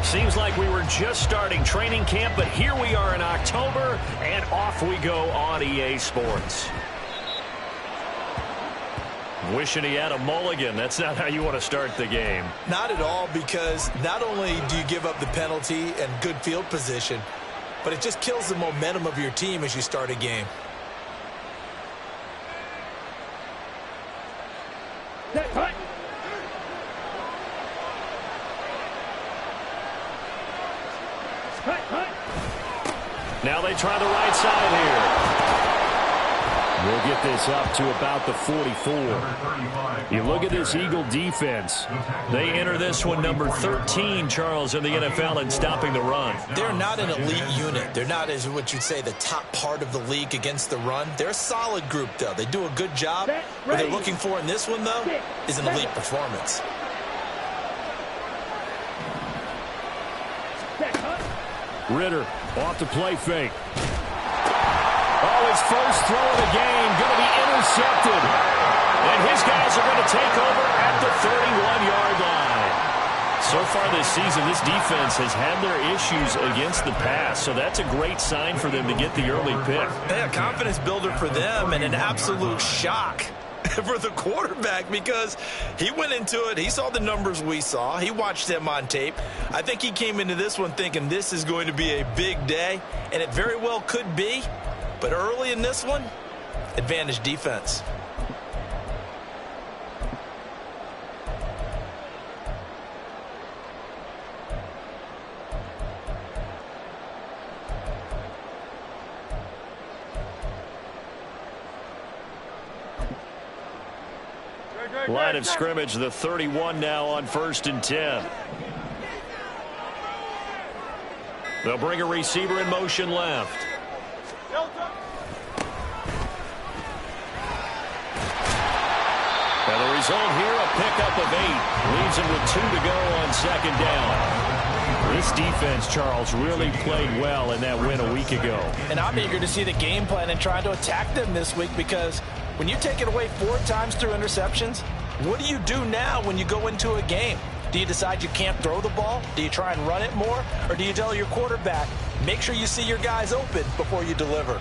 Seems like we were just starting training camp, but here we are in October, and off we go on EA Sports. Wishing he had a mulligan. That's not how you want to start the game. Not at all, because not only do you give up the penalty and good field position, but it just kills the momentum of your team as you start a game. Now they try the right side here. We'll get this up to about the 44. You look at this Eagle defense. They enter this one number 13, Charles, in the NFL in stopping the run. They're not an elite unit. They're not, as what you'd say, the top part of the league against the run. They're a solid group, though. They do a good job. What they're looking for in this one, though, is an elite performance. Ritter off the play fake. Oh, his first throw of the game going to be intercepted. And his guys are going to take over at the 31-yard line. So far this season, this defense has had their issues against the pass, so that's a great sign for them to get the early pick. Yeah, a confidence builder for them and an absolute shock for the quarterback, because he went into it, he saw the numbers we saw, he watched them on tape. I think he came into this one thinking this is going to be a big day, and it very well could be, but early in this one, advantage defense. Line of scrimmage, the 31 now on 1st and 10. They'll bring a receiver in motion left. And the result here, a pickup of 8. Leaves him with 2 to go on 2nd down. This defense, Charles, really played well in that win a week ago. And I'm eager to see the game plan and try to attack them this week, because when you take it away 4 times through interceptions, what do you do now when you go into a game? Do you decide you can't throw the ball? Do you try and run it more? Or do you tell your quarterback, make sure you see your guys open before you deliver?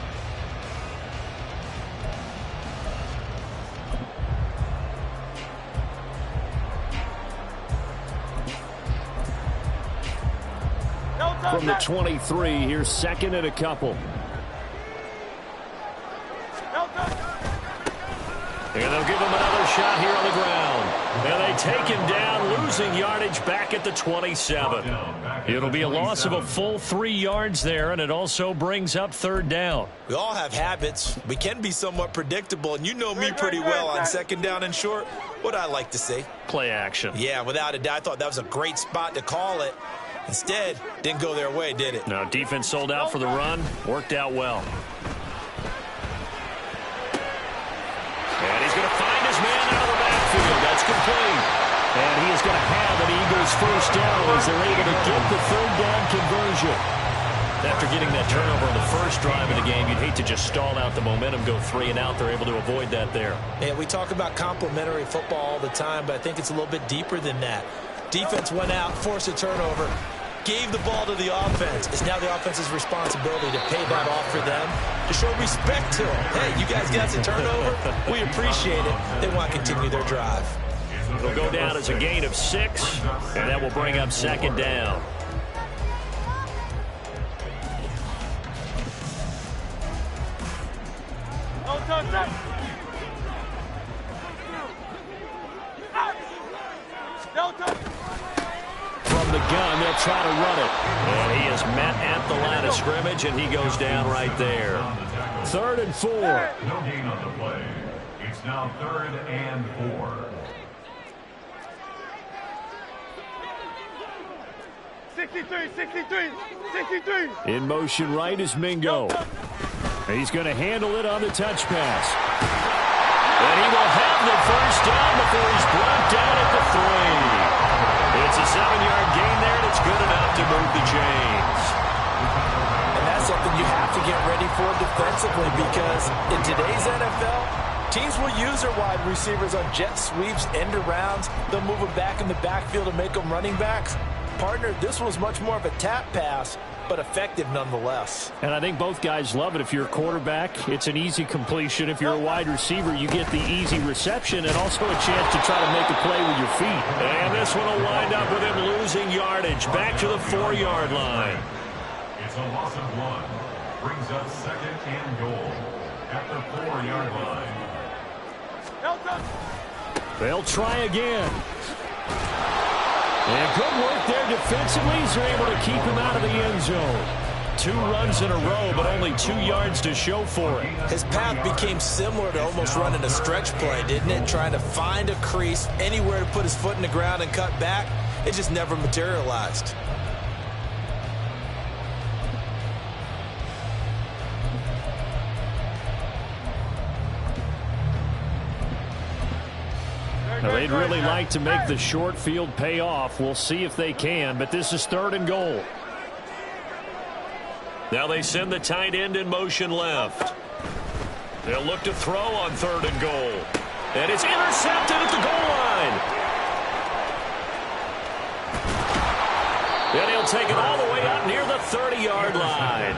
From the 23, here's 2nd and a couple. And they'll give him another shot here on the ground. And they take him down, losing yardage back at the 27. It'll be a loss of a full 3 yards there, and it also brings up 3rd down. We all have habits. We can be somewhat predictable, and you know me pretty well on 2nd down and short. What I like to see. Play action. Yeah, without a doubt. I thought that was a great spot to call it. Instead, didn't go their way, did it? No, defense sold out for the run. Worked out well. And he's going to find his man out of the backfield. That's complete. And he is going to have an Eagles 1st down as they're able to get the 3rd down conversion. After getting that turnover on the first drive of the game, you'd hate to just stall out the momentum, go 3 and out. They're able to avoid that there. Yeah, we talk about complementary football all the time, but I think it's a little bit deeper than that. Defense went out, forced a turnover, gave the ball to the offense. It's now the offense's responsibility to pay that off for them, to show respect to them. Hey, you guys got the turnover. We appreciate it. They want to continue their drive. It'll go down as a gain of 6, and that will bring up 2nd down. From the gun, they'll try to run it. And he is met at the line of scrimmage, and he goes down right there. 3rd and 4. No gain on the play. It's now 3rd and 4. 63. In motion right is Mingo. He's going to handle it on the touch pass. And he will have the 1st down before he's brought down at the 3. It's a 7-yard gain there, and it's good enough to move the chains. And that's something you have to get ready for defensively, because in today's NFL, teams will use their wide receivers on jet sweeps, end arounds. They'll move them back in the backfield and make them running backs. Partner, this was much more of a tap pass, but effective nonetheless. And I think both guys love it. If you're a quarterback, it's an easy completion. If you're a wide receiver, you get the easy reception and also a chance to try to make a play with your feet. And this one will wind up with him losing yardage. Back to the 4-yard line. It's a loss of 1. Brings up 2nd and goal at the 4-yard line. They'll try again. And good work there defensively. They're able to keep him out of the end zone. 2 runs in a row, but only 2 yards to show for it. His path became similar to almost running a stretch play, didn't it? Trying to find a crease, anywhere to put his foot in the ground and cut back. It just never materialized. Now, they'd really like to make the short field pay off. We'll see if they can, but this is 3rd and goal. Now they send the tight end in motion left. They'll look to throw on 3rd and goal. And it's intercepted at the goal line. And he'll take it all the way out near the 30-yard line.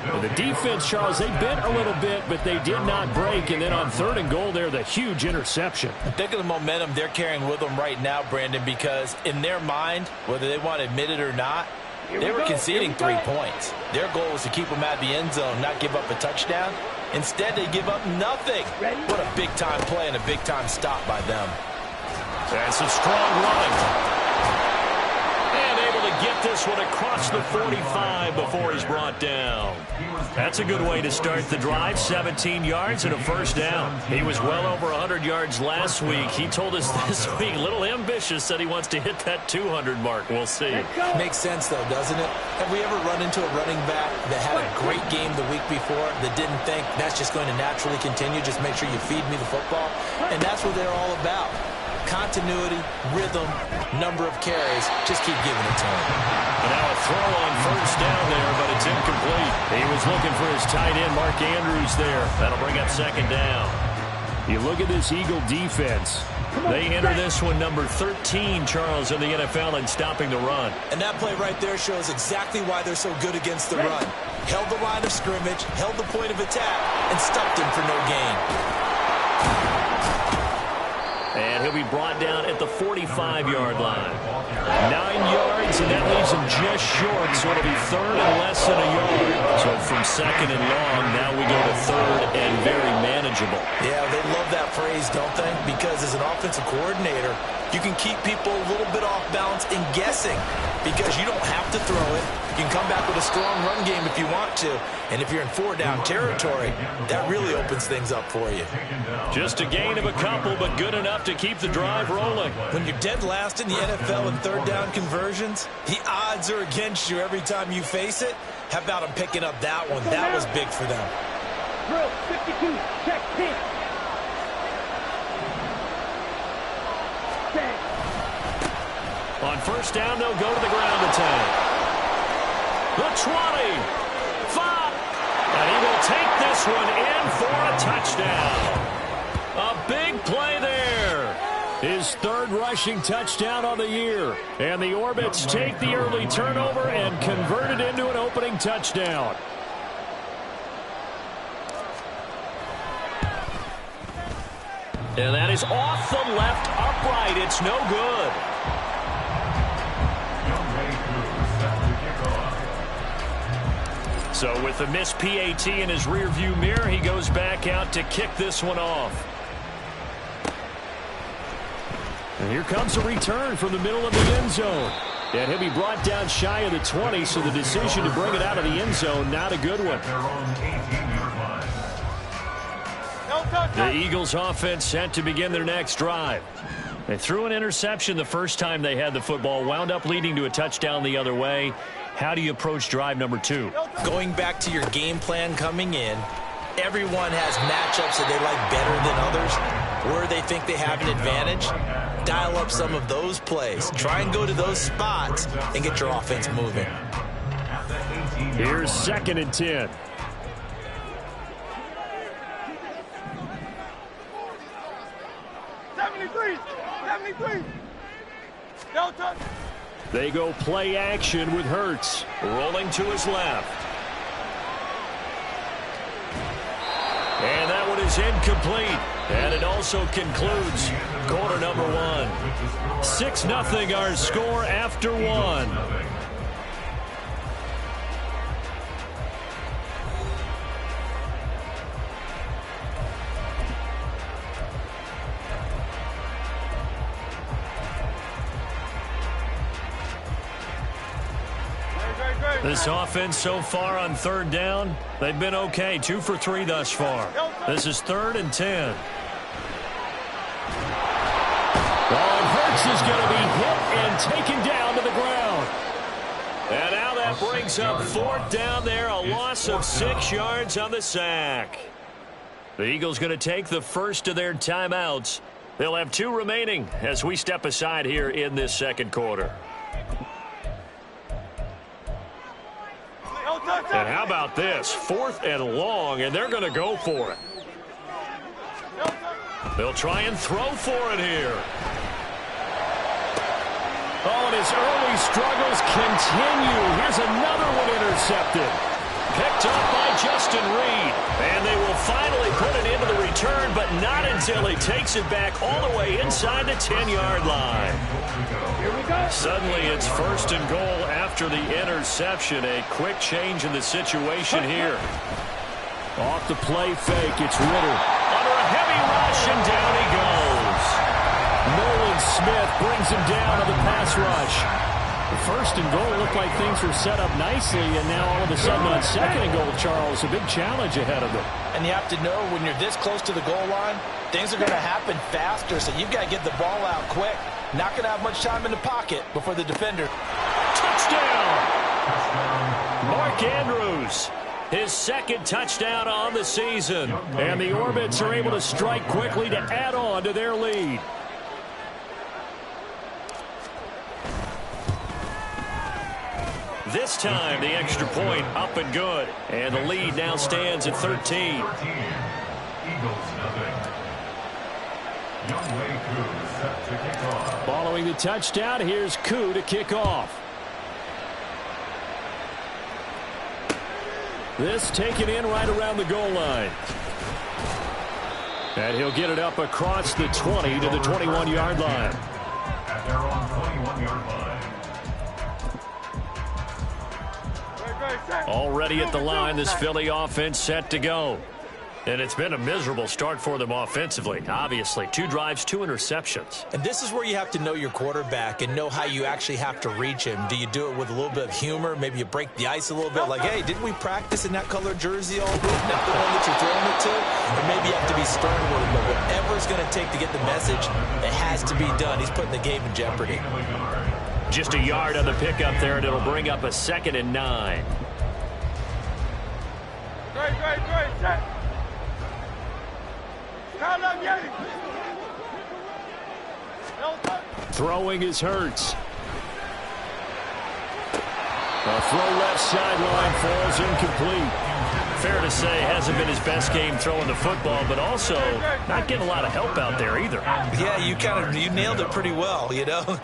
And the defense, Charles, they bent a little bit, but they did not break. And then on 3rd and goal there, the huge interception. Think of the momentum they're carrying with them right now, Brandon, because in their mind, whether they want to admit it or not, they were conceding 3 points. Their goal was to keep them out of the end zone, not give up a touchdown. Instead, they give up nothing. What a big-time play and a big-time stop by them. That's a strong run. And able to get this one across the 45 before he's brought down. That's a good way to start the drive. 17 yards and a first down. He was well over 100 yards last week. He told us this week, a little ambitious, said he wants to hit that 200 mark. We'll see. Makes sense, though, doesn't it? Have we ever run into a running back that had a great game the week before that didn't think that's just going to naturally continue? Just make sure you feed me the football. And that's what they're all about. Continuity, rhythm, number of carries. Just keep giving it to him. And now a throw on first down there, but it's incomplete. He was looking for his tight end, Mark Andrews, there. That'll bring up 2nd down. You look at this Eagle defense. They enter this one number 13, Charles, in the NFL in stopping the run. And that play right there shows exactly why they're so good against the run. Held the line of scrimmage, held the point of attack, and stopped him for no gain. And he'll be brought down at the 45-yard line. 9 yards, and that leaves him just short, so it'll be 3rd and less than a yard. So from 2nd and long, now we go to 3rd and very manageable. Yeah, they love that phrase, don't they? Because as an offensive coordinator, you can keep people a little bit off balance and guessing because you don't have to throw it. You can come back with a strong run game if you want to. And if you're in 4-down territory, that really opens things up for you. Just a gain of a couple, but good enough to keep the drive rolling. When you're dead last in the NFL in 3rd-down conversions, the odds are against you every time you face it. How about them picking up that one? That was big for them. Drill 52, check 10. On first down, they'll go to the ground attack. The 20, 5, and he will take this one in for a touchdown. A big play there. His 3rd rushing touchdown on the year. And the Orbits take the early turnover and convert it into an opening touchdown. And that is off the left upright. It's no good. So with the missed PAT in his rearview mirror, he goes back out to kick this one off. And here comes a return from the middle of the end zone. And he'll be brought down shy of the 20, so the decision to bring it out of the end zone, not a good one. The Eagles offense set to begin their next drive. They threw an interception the first time they had the football, wound up leading to a touchdown the other way. How do you approach drive number 2? Going back to your game plan coming in, everyone has matchups that they like better than others, where they think they have an advantage. Dial up some of those plays. Try and go to those spots and get your offense moving. Here's 2nd and 10. They go play action with Hurts. Rolling to his left. And that one is incomplete. And it also concludes quarter number one. 6-0 our score after one. This offense so far on third down, they've been okay. 2 for 3 thus far. This is 3rd and 10. Oh, Hurts is going to be hit and taken down to the ground. And now that brings up 4th down there, a loss of 6 yards on the sack. The Eagles going to take the first of their timeouts. They'll have 2 remaining as we step aside here in this second quarter. And how about this? 4th and long, and they're going to go for it. They'll try and throw for it here. Oh, and his early struggles continue. Here's another one intercepted. Picked up by Justin Reed. And they will finally put it into the return, but not until he takes it back all the way inside the 10-yard line. Here we go. Suddenly it's 1st and goal after the interception. A quick change in the situation here. Off the play fake, it's Ritter. Under a heavy rush, and down he goes. Nolan Smith brings him down on the pass rush. The 1st and goal looked like things were set up nicely, and now all of a sudden on 2nd and goal, Charles, a big challenge ahead of them. And you have to know when you're this close to the goal line, things are going to happen faster, so you've got to get the ball out quick. Not going to have much time in the pocket before the defender. Touchdown! Mark Andrews, his 2nd touchdown on the season. And the Orbits are able to strike quickly to add on to their lead. This time, the extra point up and good. And the lead now stands at 13. Eagles nothing. Younghoe Koo set to kick off. Following the touchdown, here's Koo to kick off. This taken in right around the goal line. And he'll get it up across the 20 to the 21-yard line. At their own 21-yard line. Already at the line, this Philly offense set to go. And it's been a miserable start for them offensively. Obviously, 2 drives, 2 interceptions. And this is where you have to know your quarterback and know how you actually have to reach him. Do you do it with a little bit of humor? Maybe you break the ice a little bit. Like, hey, didn't we practice in that color jersey all week? Not the one that you're throwing it to? Or maybe you have to be stern with him. But whatever it's going to take to get the message, it has to be done. He's putting the game in jeopardy. Just a yard on the pickup there, and it'll bring up a 2nd and 9. Great, set. Throwing is Hurts. A throw left sideline falls incomplete. Fair to say, hasn't been his best game throwing the football, but also not getting a lot of help out there either. Yeah, you nailed it pretty well, you know.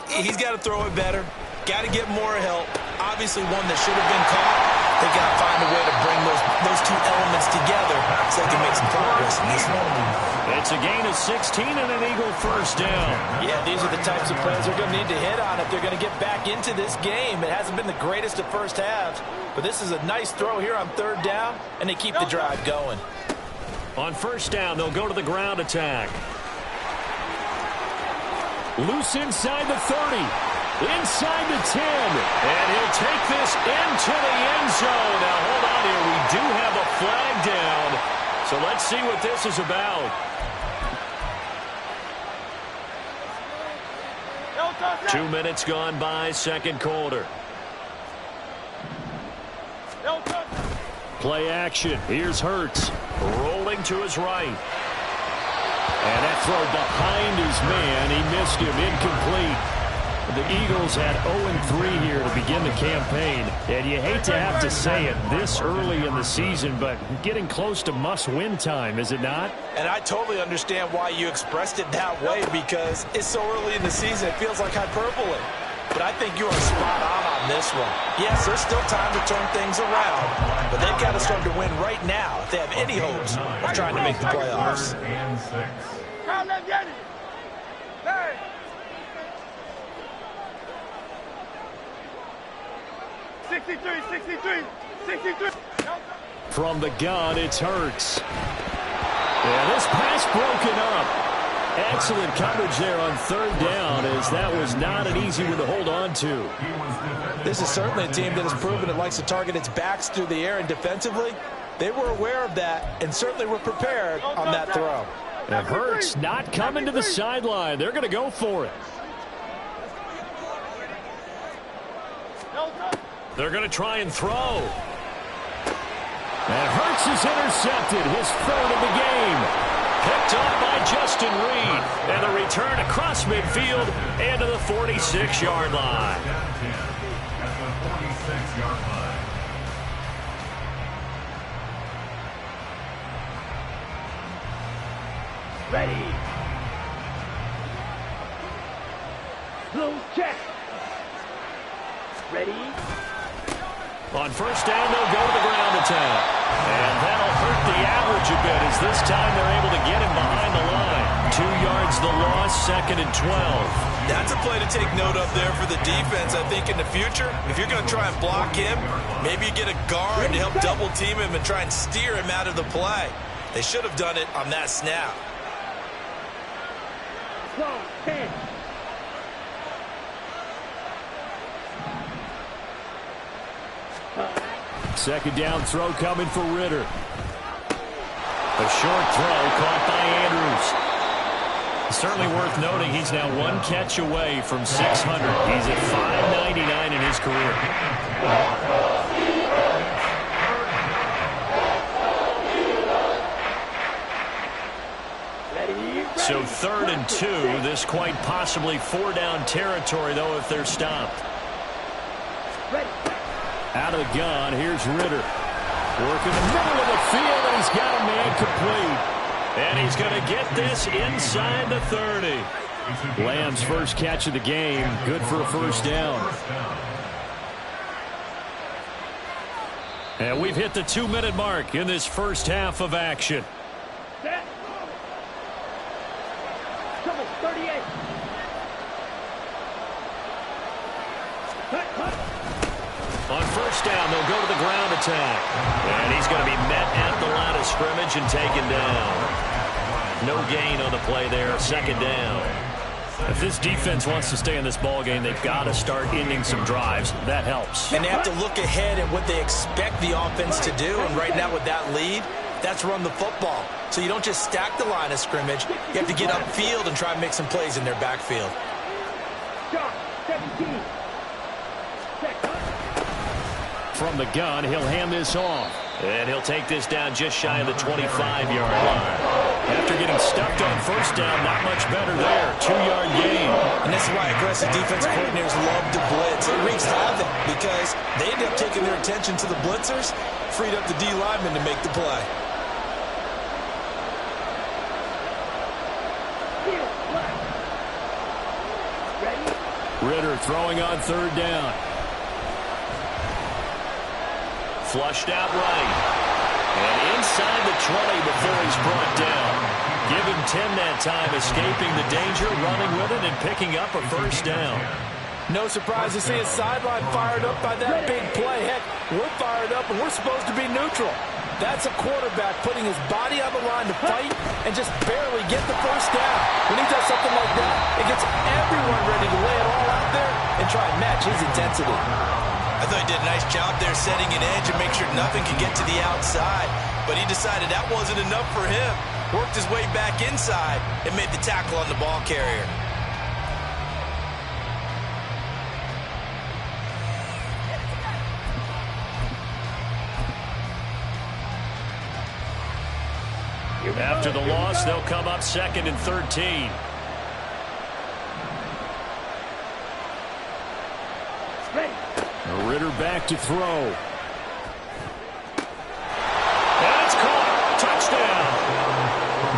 He's got to throw it better. Got to get more help. Obviously one that should have been caught. They got to find a way to bring those 2 elements together so they can make some progress in this one. It's a gain of 16 and an Eagle 1st down. Yeah, these are the types of plays they're going to need to hit on if they're going to get back into this game. It hasn't been the greatest of first halves, but this is a nice throw here on 3rd down, and they keep the drive going. On 1st down, they'll go to the ground attack. Loose inside the 30. Inside the 10. And he'll take this into the end zone. Now, hold on here. We do have a flag down. So let's see what this is about. Two minutes gone by, 2nd quarter. Play action. Here's Hurts. Rolling to his right. And that throw behind his man. He missed him. Incomplete. The Eagles had 0-3 here to begin the campaign. And you hate to have to say it this early in the season, but getting close to must-win time, is it not? And I totally understand why you expressed it that way, because it's so early in the season, it feels like hyperbole. but I think you are spot on this one. Yes, there's still time to turn things around, but they've got to start to win right now if they have any hopes of trying to make the playoffs. And 6. Come, let's get it. Hey. 63. From the gun, it's Hurts. Yeah, this pass broken up. Excellent coverage there on third down, as that was not an easy one to hold on to. This is certainly a team that has proven it likes to target its backs through the air, and defensively, they were aware of that and certainly were prepared on that throw. And Hurts not coming to the sideline. They're going to go for it. They're going to try and throw. And Hurts is intercepted, his third of the game. Picked up by Justin Reed. And the return across midfield and to the 46-yard line. At the 46-yard line. Ready. Blue check. Ready. On first down, they'll go to the ground attack. And that'll hurt the average a bit, as this time they're able to get him behind the line. 2 yards the loss, 2nd and 12. That's a play to take note of there for the defense. I think in the future, if you're going to try and block him, maybe you get a guard to help double team him and try and steer him out of the play. They should have done it on that snap. 10. Second down throw coming for Ritter. A short throw caught by Andrews. Certainly worth noting he's now 1 catch away from 600. He's at 599 in his career. So 3rd and 2. This quite possibly 4-down territory, though, if they're stopped. Out of the gun, here's Ritter. Working the middle of the field, and he's got a man complete. And he's going to get this inside the 30. Lamb's first catch of the game, good for a first down. And we've hit the 2-minute mark in this first half of action. Set. Trouble, 38. Cut. On first down, they'll go to the ground attack. And he's going to be met at the line of scrimmage and taken down. No gain on the play there, 2nd down. If this defense wants to stay in this ballgame, they've got to start ending some drives. That helps. And they have to look ahead at what they expect the offense to do. And right now with that lead, that's run the football. So you don't just stack the line of scrimmage. You have to get upfield and try and make some plays in their backfield. Shot, 17. From the gun, he'll hand this off. And he'll take this down just shy of the 25-yard line. After getting stuffed on first down, not much better there. 2-yard gain. And this is why aggressive defensive coordinators love to blitz. It wreaks havoc because they end up taking their attention to the blitzers, freed up the D lineman to make the play. Ritter throwing on 3rd down. Flushed out right. And inside the 20 before he's brought down. Give him 10 that time, escaping the danger, running with it, and picking up a first down. No surprise to see his sideline fired up by that big play. Heck, we're fired up, and we're supposed to be neutral. That's a quarterback putting his body on the line to fight and just barely get the first down. When he does something like that, it gets everyone ready to lay it all out there and try and match his intensity. I thought he did a nice job there setting an edge and make sure nothing could get to the outside. But he decided that wasn't enough for him. Worked his way back inside and made the tackle on the ball carrier. After the loss, they'll come up 2nd and 13. Ritter back to throw. And it's caught. Touchdown.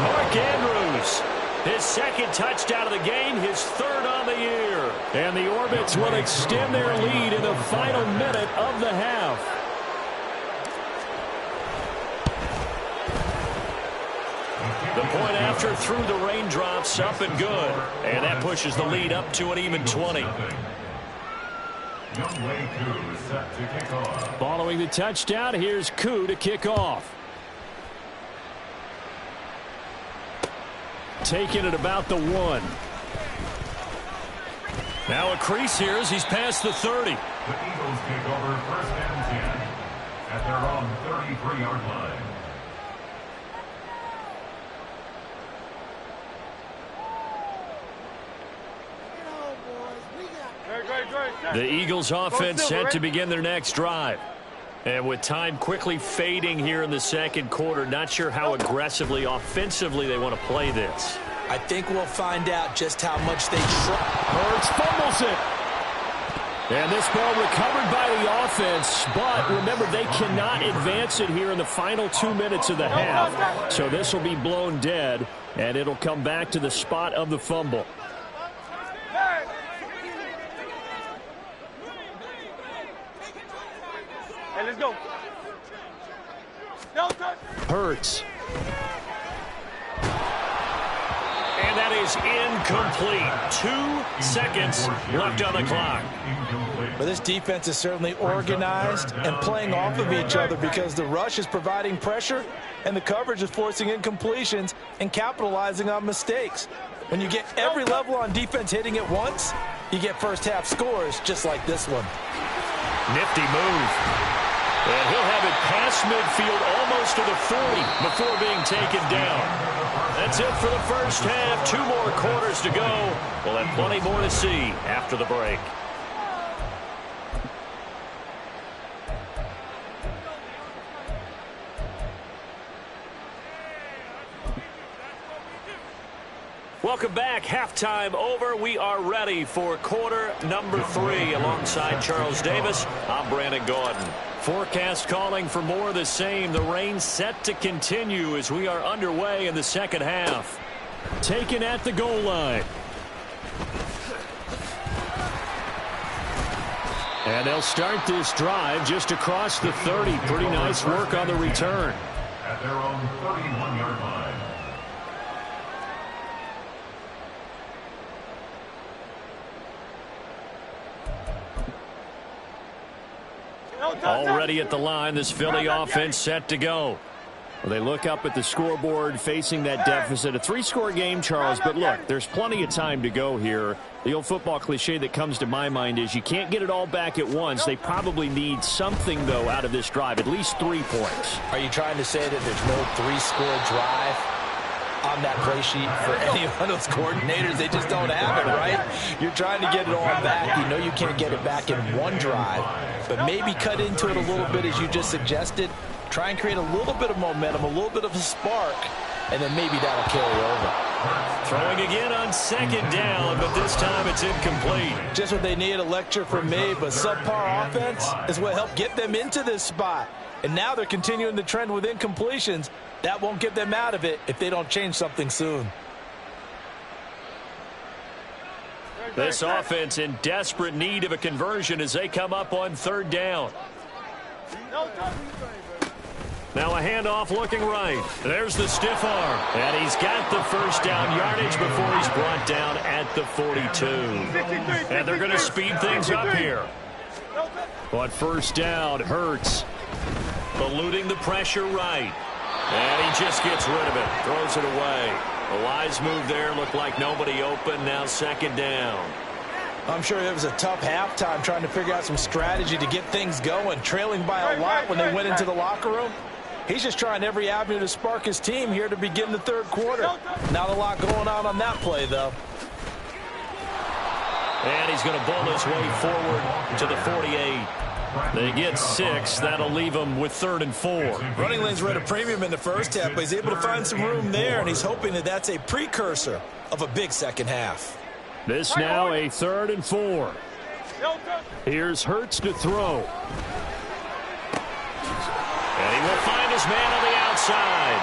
Mark Andrews. His 2nd touchdown of the game, his 3rd on the year. And the Orbit Patriots will extend their lead in the final minute of the half. The point after through the raindrops, up and good. And that pushes the lead up to an even 20. Following the touchdown, here's Koo to kick off. Taking it about the 1. Now a crease here as he's past the 30. The Eagles kick over 1st and 10 at their own 33-yard line. The Eagles offense set to begin their next drive. And with time quickly fading here in the second quarter, not sure how aggressively, offensively they want to play this. I think we'll find out just how much they try. Hurts fumbles it. And this ball recovered by the offense, but remember, they cannot advance it here in the final 2 minutes of the half. So this will be blown dead, and it'll come back to the spot of the fumble. Hey, let's go. Hurts. And that is incomplete. 2 seconds left on the clock. But this defense is certainly organized and playing off of each other because the rush is providing pressure and the coverage is forcing incompletions and capitalizing on mistakes. When you get every level on defense hitting at once, you get first half scores just like this one. Nifty move. And he'll have it past midfield almost to the 40 before being taken down. That's it for the first half. 2 more quarters to go. We'll have plenty more to see after the break. Welcome back. Halftime over. We are ready for quarter number 3. Alongside Charles Davis, I'm Brandon Gordon. Forecast calling for more of the same. The rain set to continue as we are underway in the second half. Taken at the goal line. And they'll start this drive just across the 30. Pretty nice work on the return. At their own 31-yard line. Already at the line, this Philly offense set to go. Well, they look up at the scoreboard facing that deficit. A 3-score game, Charles, but look, there's plenty of time to go here. The old football cliche that comes to my mind is you can't get it all back at once. They probably need something, though, out of this drive, at least 3 points. Are you trying to say that there's no 3-score drive on that play sheet for any of those coordinators? They just don't have it, right? You're trying to get it all back. You know you can't get it back in one drive, but maybe cut into it a little bit as you just suggested. Try and create a little bit of momentum, a little bit of a spark, and then maybe that'll carry over. Throwing again on second down, but this time it's incomplete. Just what they need, a lecture from me, but subpar offense is what helped get them into this spot. And now they're continuing the trend with incompletions. That won't get them out of it if they don't change something soon. This offense in desperate need of a conversion as they come up on third down. Now a handoff looking right. There's the stiff arm. And he's got the first down yardage before he's brought down at the 42. And they're going to speed things up here. On first down, Hurts eluding the pressure right. And he just gets rid of it. Throws it away. A wise move there. Looked like nobody open. Now second down. I'm sure it was a tough halftime trying to figure out some strategy to get things going. Trailing by a lot when they went into the locker room. He's just trying every avenue to spark his team here to begin the third quarter. Not a lot going on that play, though. And he's going to bull his way forward to the 48. They get 6. That'll leave them with 3rd and 4. Running lanes were at a premium in the first half, but he's able to find some room there, and he's hoping that that's a precursor of a big second half. This now a 3rd and 4. Here's Hurts to throw. And he will find his man on the outside.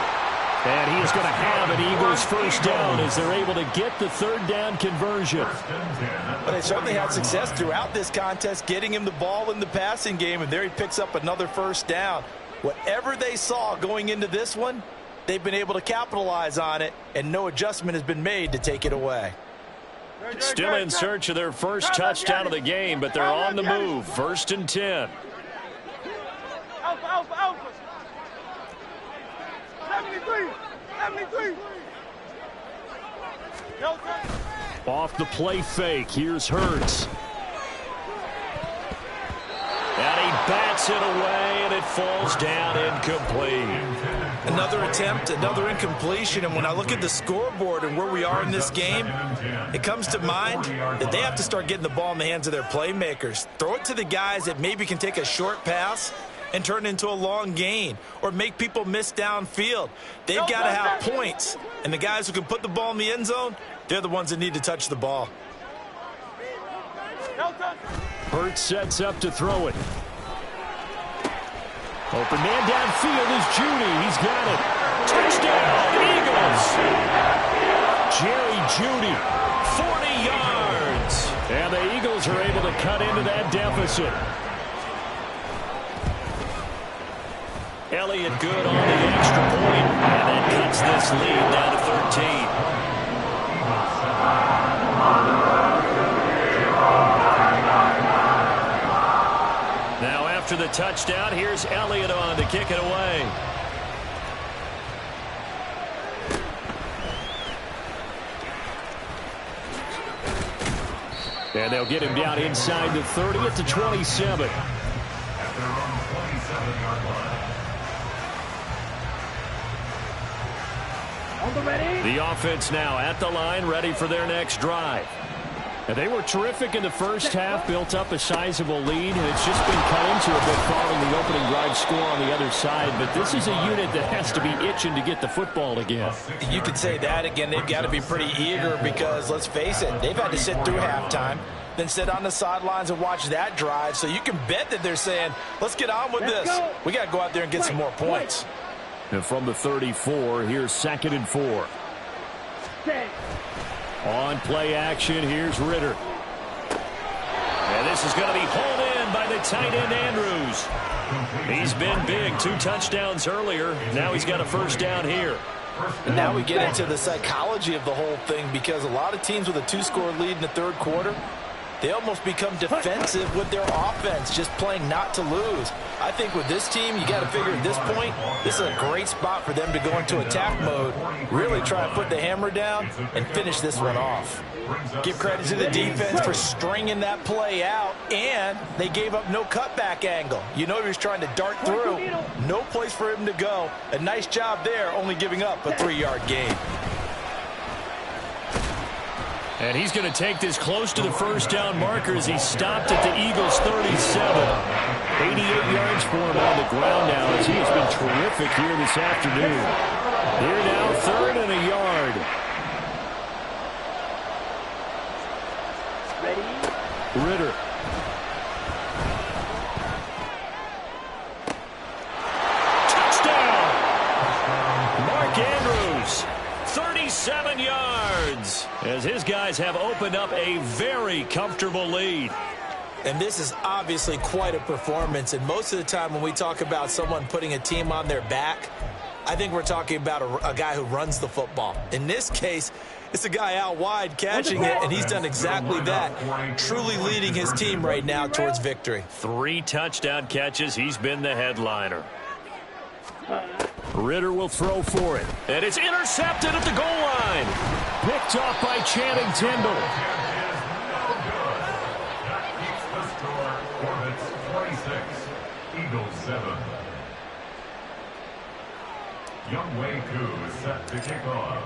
And he is going to have an Eagles first down as they're able to get the third down conversion. But they certainly had success throughout this contest, getting him the ball in the passing game, and there he picks up another first down. Whatever they saw going into this one, they've been able to capitalize on it, and no adjustment has been made to take it away. Still in search of their first touchdown of the game, but they're on the move. 1st and 10. Alpha, Alpha. 73. Off the play fake. Here's Hurts. And he bats it away, and it falls down incomplete. Another attempt, another incompletion, and when I look at the scoreboard and where we are in this game, it comes to mind that they have to start getting the ball in the hands of their playmakers. Throw it to the guys that maybe can take a short pass and turn it into a long gain or make people miss downfield. They've got to have points, and the guys who can put the ball in the end zone, they're the ones that need to touch the ball. Hurts sets up to throw it. Open man downfield is Judy. He's got it. Touchdown, Eagles. Jerry Judy, 40 yards. And the Eagles are able to cut into that deficit. Elliott good on the extra point, and that cuts this lead down to 13. Now after the touchdown, here's Elliott on to kick it away. And they'll get him down inside the 30 at the 27. At their own 27-yard line. The offense now at the line, ready for their next drive. And they were terrific in the first half, built up a sizable lead, and it's just been cut into a bit following the opening drive score on the other side. But this is a unit that has to be itching to get the football again. You could say that again. They've got to be pretty eager because, let's face it, they've had to sit through halftime, then sit on the sidelines and watch that drive. So you can bet that they're saying, let's get on with this. We got to go out there and get some more points. And from the 34, here's 2nd and 4. On play action, here's Ritter. And this is going to be hauled in by the tight end Andrews. He's been big, 2 touchdowns earlier. Now he's got a first down here. And now we get into the psychology of the whole thing, because a lot of teams with a 2-score lead in the third quarter, they almost become defensive with their offense, just playing not to lose. I think with this team, you got to figure at this point, this is a great spot for them to go into attack mode, really try and put the hammer down and finish this one off. Give credit to the defense for stringing that play out, and they gave up no cutback angle. You know he was trying to dart through. No place for him to go. A nice job there, only giving up a 3-yard gain. And he's going to take this close to the first down marker as he stopped at the Eagles' 37. 88 yards for him on the ground now as he has been terrific here this afternoon. Here now, 3rd and a yard. Ritter. Touchdown! Mark Andrews, 37 yards, as his guys have opened up a very comfortable lead. And this is obviously quite a performance, and most of the time when we talk about someone putting a team on their back, I think we're talking about a guy who runs the football. In this case, it's a guy out wide catching it, and he's done exactly that, truly leading his team right now towards victory. 3 touchdown catches. He's been the headliner. Ritter will throw for it, and it's intercepted at the goal line. Picked off by Channing Tindall. That keeps the score. Hornets 26, Eagles 7. Younghoe Koo is set to kick off.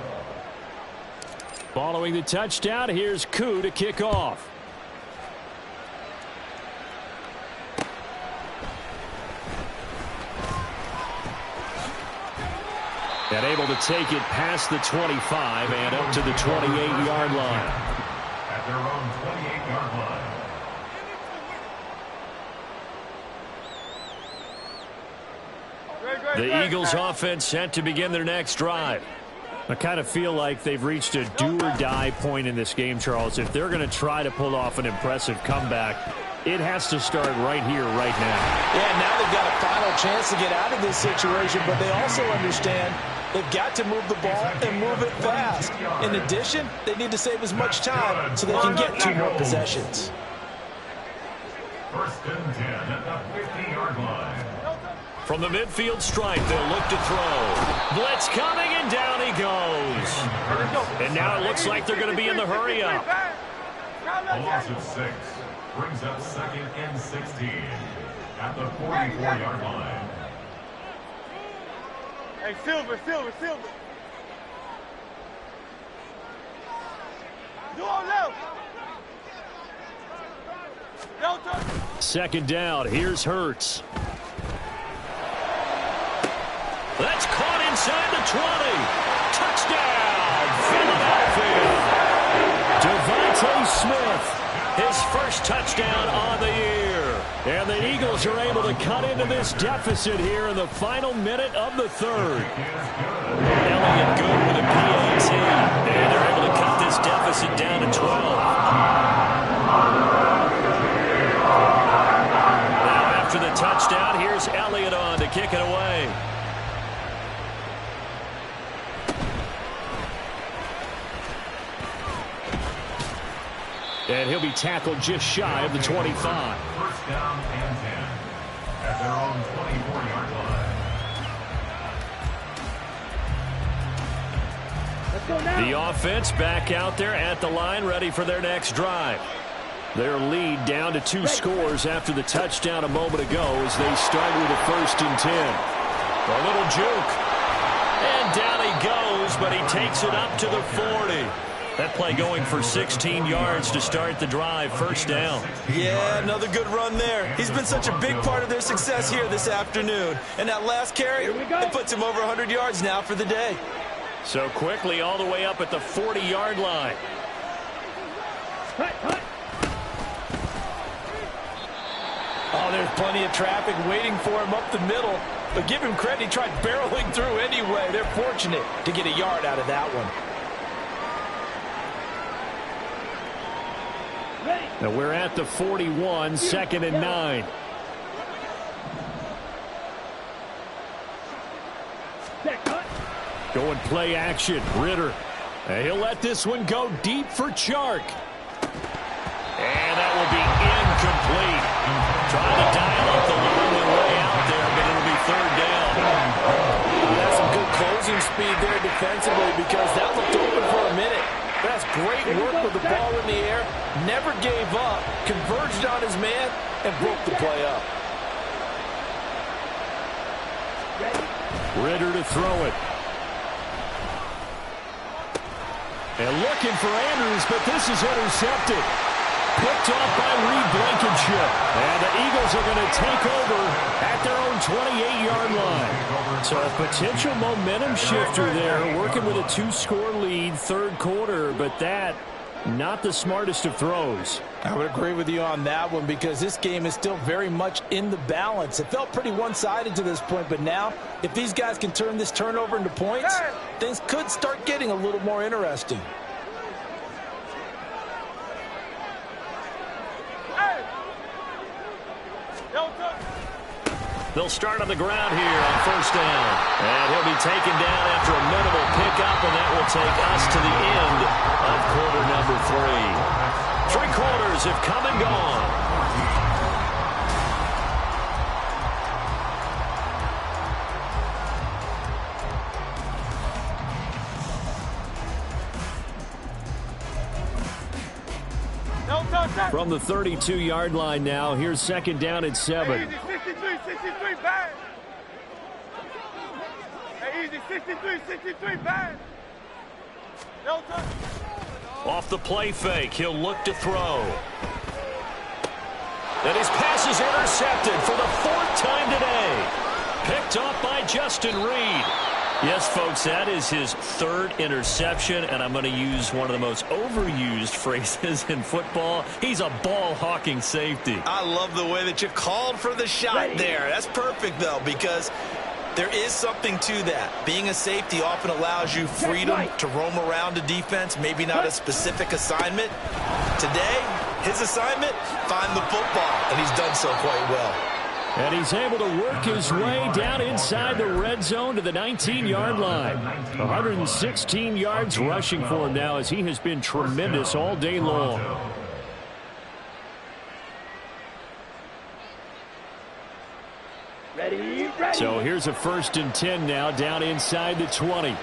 Following the touchdown, here's Koo to kick off. And able to take it past the 25 and up to the 28-yard line. At their own 28-yard line. The Eagles offense set to begin their next drive. I kind of feel like they've reached a do-or-die point in this game, Charles. If they're going to try to pull off an impressive comeback, it has to start right here, right now. Yeah, now they've got a final chance to get out of this situation, but they also understand they've got to move the ball and move it fast. In addition, they need to save as much time so they can get 2 more possessions. First and 10 at the 50-yard line. From the midfield stripe, they'll look to throw. Blitz coming, and down he goes. And now it looks like they're going to be in the hurry-up. A loss of 6 brings up second and 16 at the 44-yard line. Hey, Silver. Do on left. Second down, here's Hurts. That's caught inside the 20. Touchdown, Philadelphia. Devontae Smith, his first touchdown on the year. And the Eagles are able to cut into this deficit here in the final minute of the third. Elliott good with a PAT. And they're able to cut this deficit down to 12. Now after the touchdown, here's Elliott on to kick it away. And he'll be tackled just shy of the 25. First down and 10 at their own 24-yard line. Let's go now. The offense back out there at the line, ready for their next drive. Their lead down to 2 scores after the touchdown a moment ago as they start with a 1st and 10. A little juke. And down he goes, but he takes it up to the 40. That play going for 16 yards to start the drive. First down. Yeah, another good run there. He's been such a big part of their success here this afternoon. And that last carry, it puts him over 100 yards now for the day. So quickly all the way up at the 40-yard line. Oh, there's plenty of traffic waiting for him up the middle. But give him credit, he tried barreling through anyway. They're fortunate to get a yard out of that one. Now we're at the 41, 2nd and 9. Going play action, Ritter. And he'll let this one go deep for Chark. And that will be incomplete. Trying to dial up the long way out there, but it'll be 3rd down. That's some good closing speed there defensively because that looked open for a minute. That's great work with the ball in the air. Never gave up. Converged on his man and broke the play up. Ritter to throw it. And looking for Andrews, but this is intercepted. Picked off by Reed Blankenship. And the Eagles are going to take over at their own 28-yard line. So a potential momentum shifter there, working with a 2-score lead, 3rd quarter, but that, not the smartest of throws. I would agree with you on that one because this game is still very much in the balance. It felt pretty one-sided to this point, but now, if these guys can turn this turnover into points, things could start getting a little more interesting. They'll start on the ground here on 1st down. And he'll be taken down after a minimal pickup, and that will take us to the end of quarter number 3. 3 quarters have come and gone. From the 32-yard line now, here's 2nd down and 7. Easy, 63, bang. Hey, easy, 63, bang. No touch. Off the play fake, he'll look to throw. And his pass is intercepted for the 4th time today. Picked off by Justin Reed. Yes, folks, that is his 3rd interception, and I'm going to use one of the most overused phrases in football. He's a ball-hawking safety. I love the way that you called for the shot there. That's perfect, though, because There is something to that. Being a safety often allows you freedom to roam around a defense, maybe not a specific assignment. Today, his assignment, find the football, and he's done so quite well. And he's able to work his way down inside the red zone to the 19-yard line. 116 yards rushing for him now as he has been tremendous all day long. Ready. So here's a 1st and 10 now down inside the 20.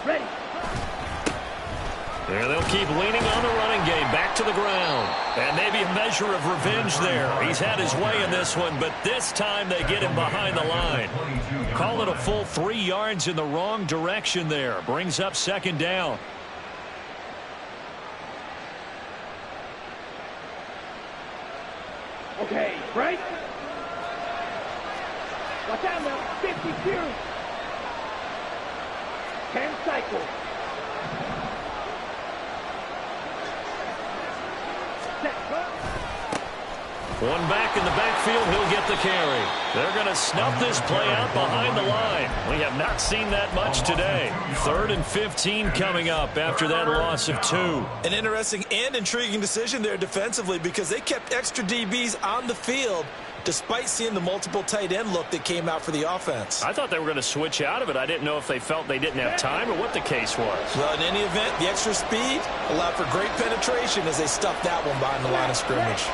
Ready. And they'll keep leaning on the running game back to the ground. And maybe a measure of revenge there. He's had his way in this one, but this time they get him behind the line. Call it a full 3 yards in the wrong direction there. Brings up 2nd down. Okay, break. Watch out now. 52. 10 cycles. One back in the backfield, he'll get the carry. They're going to snuff this play out behind the line. We have not seen that much today. 3rd and 15 coming up after that loss of 2. An interesting and intriguing decision there defensively because they kept extra DBs on the field despite seeing the multiple tight end look that came out for the offense. I thought they were going to switch out of it. I didn't know if they felt they didn't have time or what the case was. Well, in any event, the extra speed allowed for great penetration as they stuffed that one behind the line of scrimmage.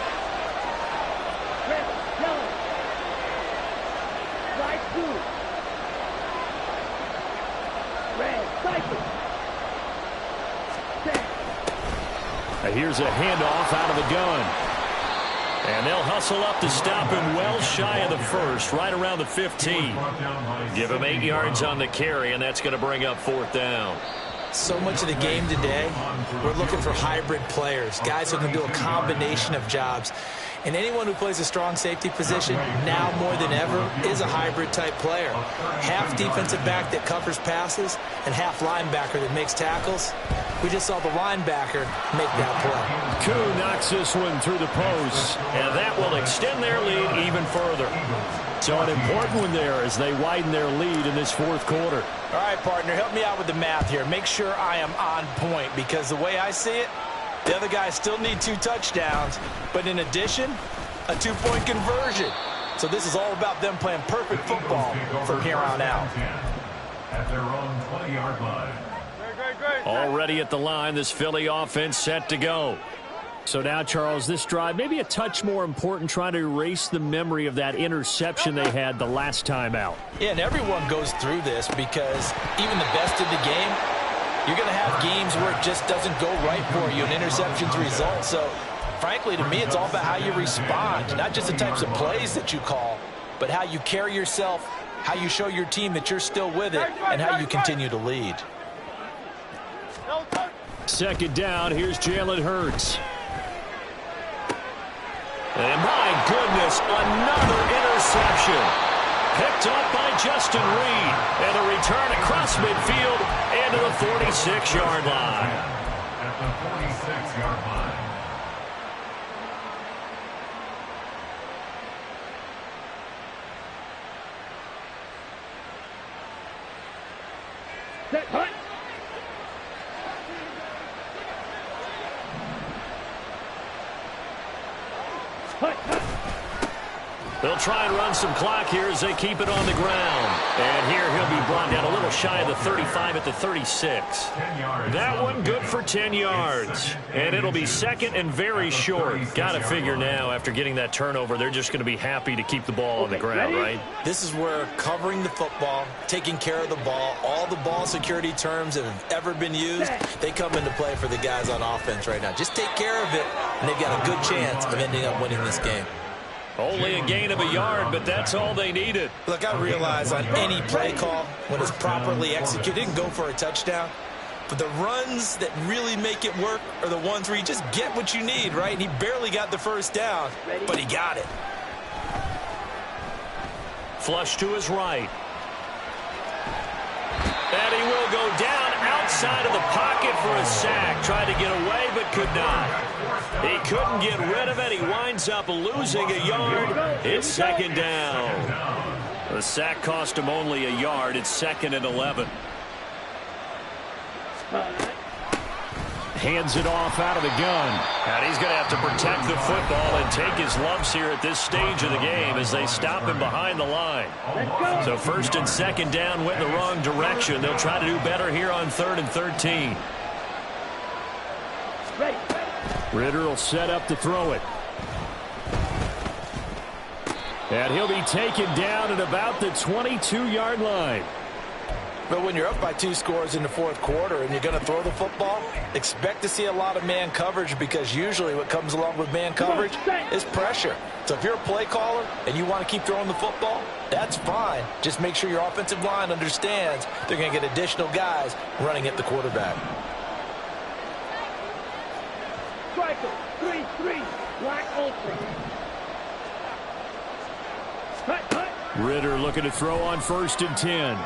Here's a handoff out of the gun. And they'll hustle up to stop him well shy of the 1st, right around the 15. Give him 8 yards on the carry, and that's going to bring up 4th down. So much of the game today, we're looking for hybrid players, guys who can do a combination of jobs. And anyone who plays a strong safety position, now more than ever, is a hybrid-type player. Half defensive back that covers passes and half linebacker that makes tackles. We just saw the linebacker make that play. Koo knocks this one through the post, and that will extend their lead even further. So an important one there as they widen their lead in this 4th quarter. All right, partner, help me out with the math here. Make sure I am on point because the way I see it, the other guys still need 2 touchdowns, but in addition, a 2-point conversion. So this is all about them playing perfect football from here on out. At their own 20-yard line. Great. Already at the line, this Philly offense set to go. So now, Charles, this drive maybe a touch more important, trying to erase the memory of that interception they had the last time out. Yeah, and everyone goes through this because even the best in the game, you're going to have games where it just doesn't go right for you and interceptions result. So, frankly, to me, it's all about how you respond, not just the types of plays that you call, but how you carry yourself, how you show your team that you're still with it, and how you continue to lead. 2nd down, here's Jalen Hurts. And my goodness, another interception. Picked up by Justin Reed. And a return across midfield into the 46-yard line. At the 46-yard line. Set, hunt. They'll try and run some clock here as they keep it on the ground. And here he'll be brought down a little shy of the 35 at the 36. That one good for 10 yards. And it'll be 2nd and very short. Got to figure now after getting that turnover, they're just going to be happy to keep the ball on the ground, right? This is where covering the football, taking care of the ball, all the ball security terms that have ever been used, they come into play for the guys on offense right now. Just take care of it, and they've got a good chance of ending up winning this game. Only a gain of a yard, but that's all they needed. Look, I realize on any play call, when it's properly executed, it can go for a touchdown. But the runs that really make it work are the ones where you just get what you need, right? And he barely got the 1st down, but he got it. Flush to his right. And he will go down outside of the pocket for a sack. Tried to get away, but but could not. He couldn't get rid of it. He winds up losing a yard. It's second down. The sack cost him only a yard. It's 2nd and 11. Hands it off out of the gun. And he's going to have to protect the football and take his lumps here at this stage of the game as they stop him behind the line. So 1st and 2nd down went in the wrong direction. They'll try to do better here on 3rd and 13. Ridder will set up to throw it. And he'll be taken down at about the 22-yard line. But when you're up by 2 scores in the 4th quarter and you're going to throw the football, expect to see a lot of man coverage, because usually what comes along with man coverage is pressure. So if you're a play caller and you want to keep throwing the football, that's fine. Just make sure your offensive line understands they're going to get additional guys running at the quarterback. Striker, 3-3, Black Ultra. Ridder looking to throw on 1st and 10.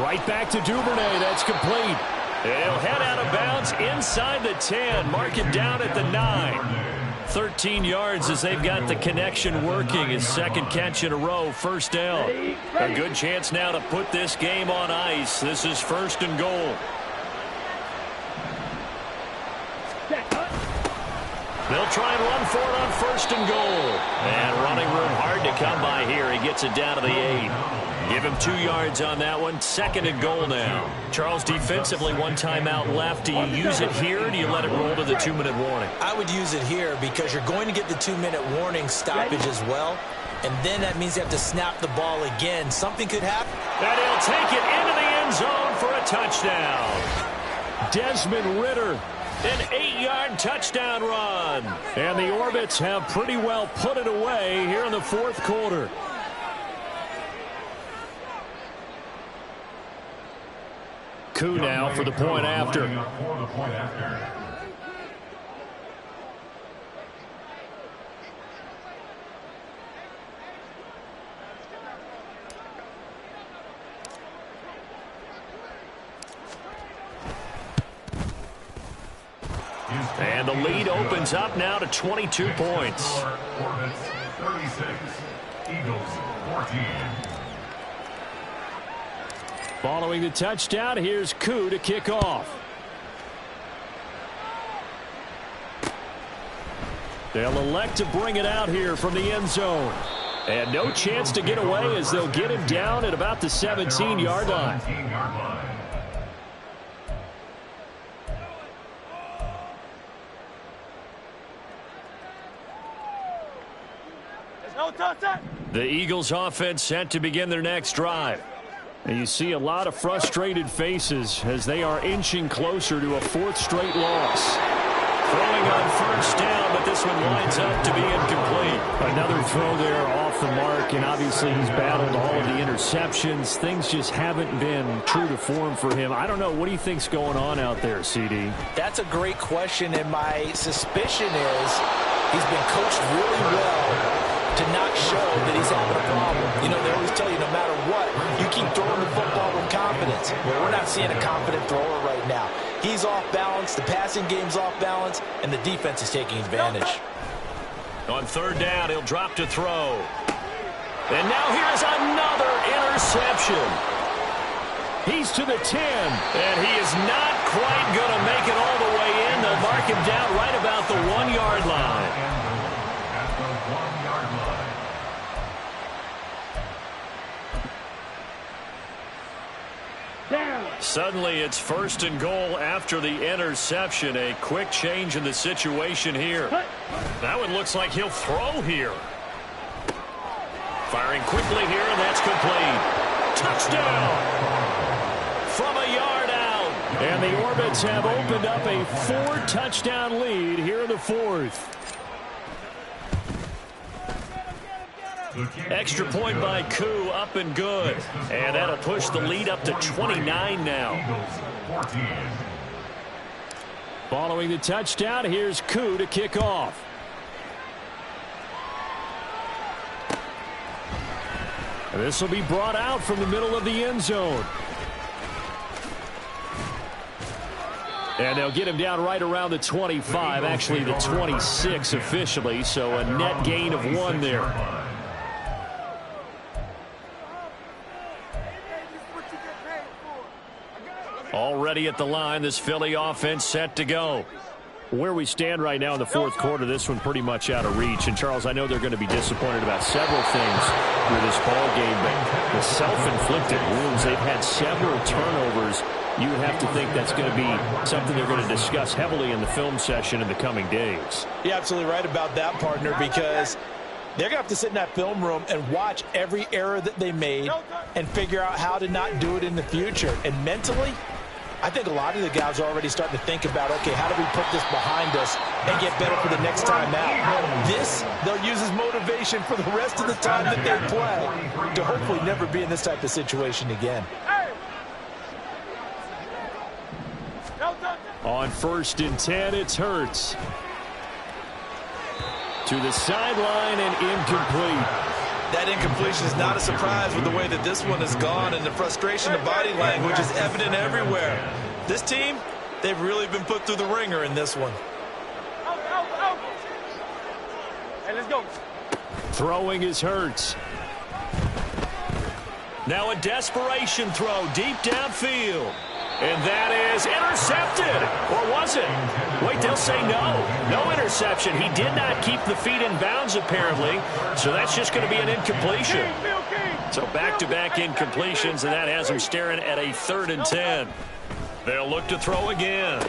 Right back to Duvernay. That's complete. And he'll head out of bounds inside the 10. Mark it down at the 9. 13 yards as they've got the connection working. His 2nd catch in a row. 1st down. A good chance now to put this game on ice. This is 1st and goal. They'll try and run for it on 1st and goal. And running room hard to come by here. He gets it down to the 8. Give him 2 yards on that one. 2nd and goal now. Charles, defensively, 1 timeout left. Do you use it here, or do you let it roll to the 2-minute warning? I would use it here because you're going to get the 2-minute warning stoppage as well. And then that means you have to snap the ball again. Something could happen. And he'll take it into the end zone for a touchdown. Desmond Ridder. An 8-yard touchdown run. And the Orbits have pretty well put it away here in the 4th quarter. Koo now for the point after. And the lead opens up now to 22 points. Orbits 36, Eagles 14. Following the touchdown, here's Koo to kick off. They'll elect to bring it out here from the end zone. And no chance to get away as they'll get him down at about the 17-yard line. The Eagles offense set to begin their next drive. And you see a lot of frustrated faces as they are inching closer to a 4th straight loss. Throwing on 1st down, but this one winds up to be incomplete. Another throw there off the mark, and obviously he's battled all of the interceptions. Things just haven't been true to form for him. I don't know. What do you think's going on out there, CD? That's a great question, and my suspicion is he's been coached really well to not show that he's having a problem. You know, they always tell you no matter what, you keep throwing the football with confidence. Well, we're not seeing a confident thrower right now. He's off balance, the passing game's off balance, and the defense is taking advantage. On 3rd down, he'll drop to throw. And now here's another interception. He's to the 10, and he is not quite going to make it all the way in. They'll mark him down right about the 1-yard line. Suddenly it's 1st and goal after the interception. A quick change in the situation here. That one looks like he'll throw here. Firing quickly here, and that's complete. Touchdown! From a yard out. And the Orbits have opened up a 4-touchdown lead here in the 4th. Extra point by Koo, up and good. And that'll push the lead up to 29 now. Following the touchdown, here's Koo to kick off. This will be brought out from the middle of the end zone. And they'll get him down right around the 25, actually the 26 officially, so a net gain of 1 there. Already at the line, this Philly offense set to go. Where we stand right now in the fourth quarter, this one pretty much out of reach. And, Charles, I know they're going to be disappointed about several things with this ball game, but the self-inflicted wounds, they've had several turnovers. You would have to think that's going to be something they're going to discuss heavily in the film session in the coming days. You're absolutely right about that, partner, because they're going to have to sit in that film room and watch every error that they made and figure out how to not do it in the future. And mentally, I think a lot of the guys are already starting to think about, okay, how do we put this behind us and get better for the next time out? This, they'll use as motivation for the rest of the time that they play to hopefully never be in this type of situation again. On 1st and 10, it's Hurts. To the sideline and incomplete. That incompletion is not a surprise with the way that this one has gone, and the frustration of body language is evident everywhere. This team, they've really been put through the ringer in this one. Hey, let's go. Throwing is Hurts. Now a desperation throw deep downfield. And that is intercepted. Or was it? Wait, they'll say no. No interception. He did not keep the feet in bounds, apparently. So that's just going to be an incompletion. So back-to-back incompletions, and that has him staring at a 3rd and 10. They'll look to throw again.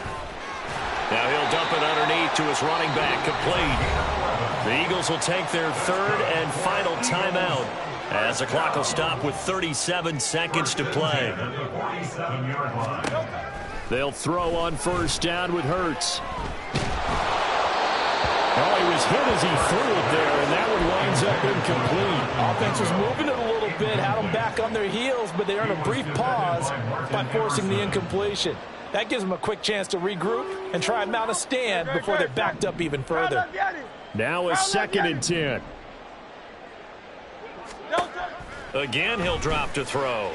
Now he'll dump it underneath to his running back, complete. The Eagles will take their 3rd and final timeout, as the clock will stop with 37 seconds to play. They'll throw on 1st down with Hurts. Oh, he was hit as he threw it there, and that one winds up incomplete. Offense was moving it a little bit, had them back on their heels, but they earned a brief pause by forcing the incompletion. That gives them a quick chance to regroup and try and mount a stand before they're backed up even further. Now a 2nd and 10. Again, he'll drop to throw.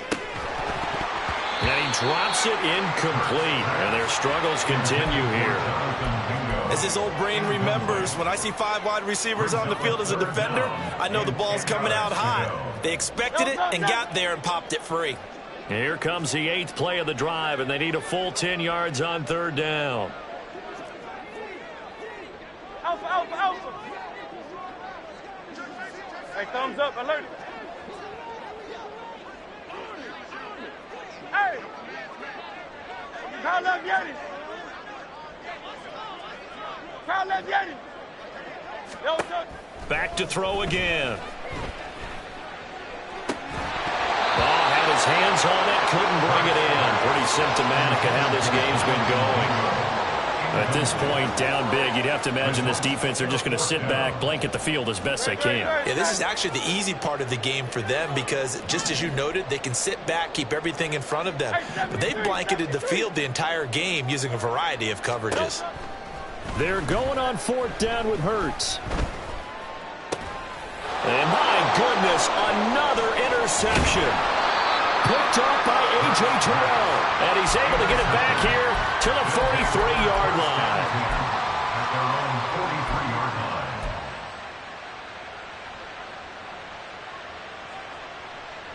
And he drops it incomplete. And their struggles continue here. As his old brain remembers, when I see 5 wide receivers on the field as a defender, I know the ball's coming out hot. They expected it and got there and popped it free. And here comes the 8th play of the drive, and they need a full 10 yards on 3rd down. Alpha, alpha, alpha. Hey, thumbs up, alert. Hey! Crowd left Yeti. Crowd left Yeti. Back to throw again. Ball had his hands on it, couldn't bring it in. Pretty symptomatic of how this game's been going. At this point, down big, you'd have to imagine this defense, they're just going to sit back, blanket the field as best they can. Yeah, this is actually the easy part of the game for them because, just as you noted, they can sit back, keep everything in front of them. But they've blanketed the field the entire game using a variety of coverages. They're going on 4th down with Hurts. And my goodness, another interception. Picked up by A.J. Terrell. And he's able to get it back here to the 43-yard line. At their own 43-yard line.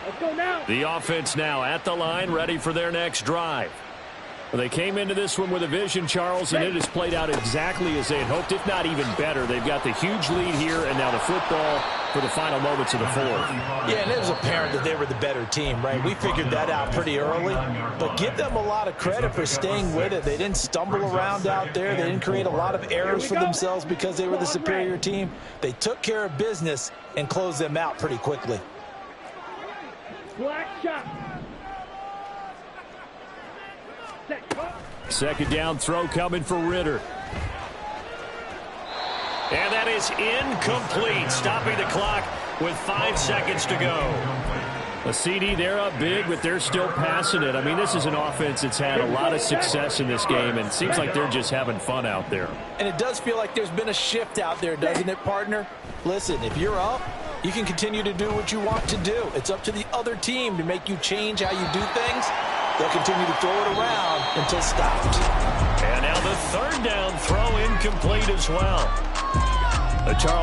Let's go now. The offense now at the line, ready for their next drive. Well, they came into this one with a vision, Charles, and it has played out exactly as they had hoped, if not even better. They've got the huge lead here, and now the football for the final moments of the 4th. Yeah, and it was apparent that they were the better team, right? We figured that out pretty early, but give them a lot of credit for staying with it. They didn't stumble around out there. They didn't create a lot of errors for themselves because they were the superior team. They took care of business and closed them out pretty quickly. Black shot. 2nd down throw coming for Ritter. And that is incomplete, stopping the clock with 5 seconds to go. A CD, they're up big, but they're still passing it. I mean, this is an offense that's had a lot of success in this game, and it seems like they're just having fun out there. And it does feel like there's been a shift out there, doesn't it, partner? Listen, if you're up, you can continue to do what you want to do. It's up to the other team to make you change how you do things. they'll continue to throw it around until stopped. And now the third down throw incomplete as well. Charles